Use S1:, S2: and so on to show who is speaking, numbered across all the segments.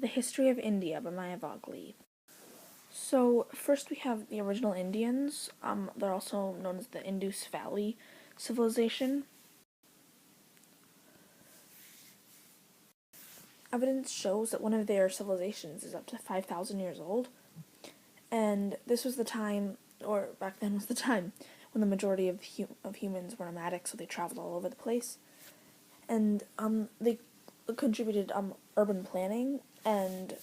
S1: The History of India by Vagle. So first we have the original Indians. They're also known as the Indus Valley Civilization. Evidence shows that one of their civilizations is up to 5,000 years old, and this was the time, or back then was the time, when the majority of humans were nomadic, so they traveled all over the place, and they contributed urban planning and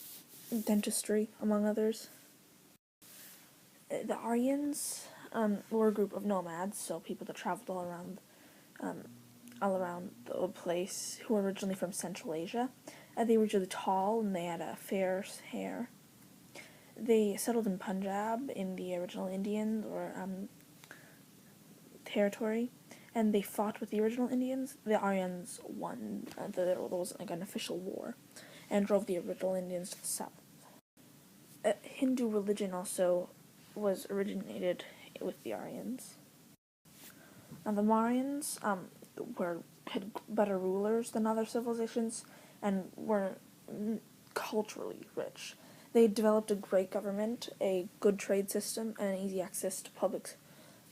S1: dentistry, among others. The Aryans were a group of nomads, so people that traveled all around the place, who were originally from Central Asia. They were usually tall and they had fair hair. They settled in Punjab in the original Indian or territory, and they fought with the original Indians. The Aryans won. There was like an official war, and drove the original Indians to the south. Hindu religion also was originated with the Aryans. Now the Mauryans had better rulers than other civilizations and were culturally rich. They developed a great government, a good trade system, and an easy access to public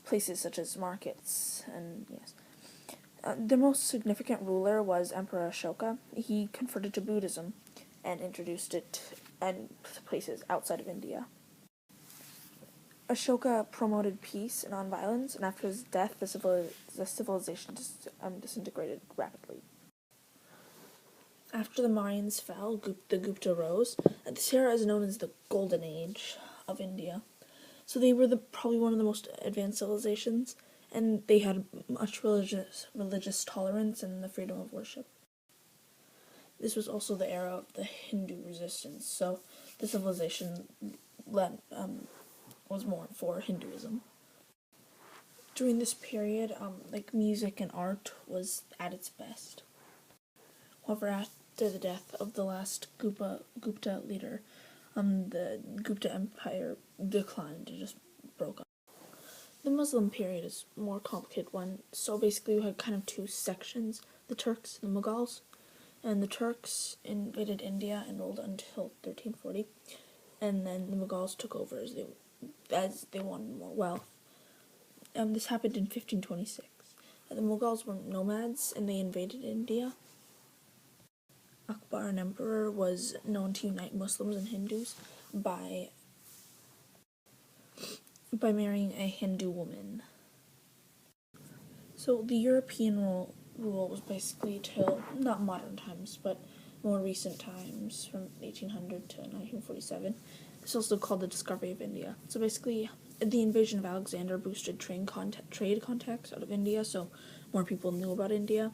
S1: places such as markets. And yes, the most significant ruler was Emperor Ashoka. He converted to Buddhism and introduced it to places outside of India. Ashoka promoted peace and nonviolence, and after his death, the civilization disintegrated rapidly. After the Mauryans fell, the Gupta rose. This era is known as the Golden Age of India. So they were probably one of the most advanced civilizations, and they had much religious tolerance and the freedom of worship. This was also the era of the Hindu resistance, so the civilization was more for Hinduism. During this period, music and art was at its best. However, after the death of the last Gupta leader, the Gupta Empire declined. It just broke up. The Muslim period is a more complicated one. So basically we had kind of two sections, the Turks and the Mughals. And the Turks invaded India and ruled until 1340. And then the Mughals took over as they wanted more wealth. This happened in 1526. The Mughals were nomads and they invaded India. Akbar, an emperor, was known to unite Muslims and Hindus by marrying a Hindu woman. So the European rule was basically till, not modern times, but more recent times, from 1800 to 1947. It's also called the discovery of India. So basically, the invasion of Alexander boosted trade contacts out of India, so more people knew about India.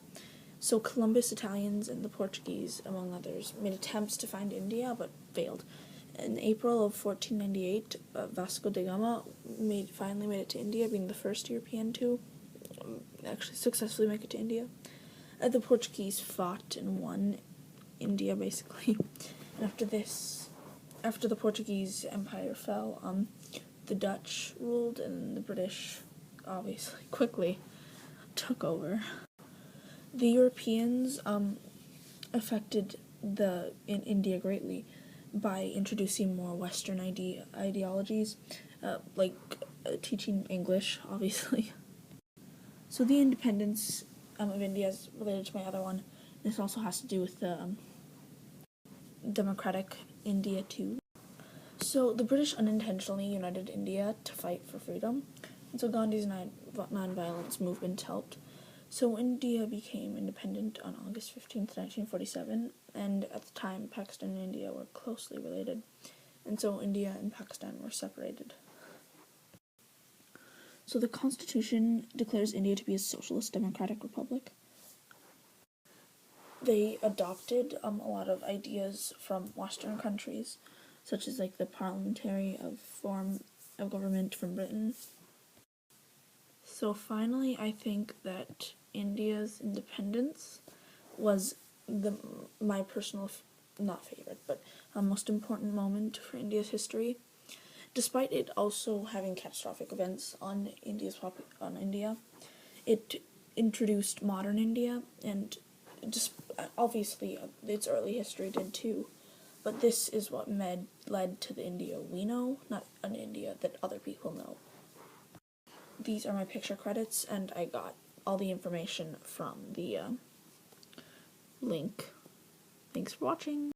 S1: So Columbus, Italians, and the Portuguese, among others, made attempts to find India, but failed. In April of 1498, Vasco da Gama finally made it to India, being the first European to actually successfully make it to India. The Portuguese fought and won India, basically. And after the Portuguese Empire fell, the Dutch ruled, and the British, obviously, quickly took over. The Europeans affected in India greatly by introducing more Western ideologies, teaching English, obviously. So the independence of India is related to my other one. This also has to do with the democratic India too. So the British unintentionally united India to fight for freedom, and so Gandhi's nonviolence movement helped. So India became independent on August 15th, 1947, and at the time Pakistan and India were closely related, and so India and Pakistan were separated. So the Constitution declares India to be a socialist democratic republic. They adopted a lot of ideas from Western countries, such as the parliamentary form of government from Britain. So finally, I think that India's independence was my personal, not favorite, but most important moment for India's history. Despite it also having catastrophic events on India, it introduced modern India, and just obviously its early history did too. But this is what led to the India we know, not an India that other people know. These are my picture credits, and I got all the information from the link. Thanks for watching.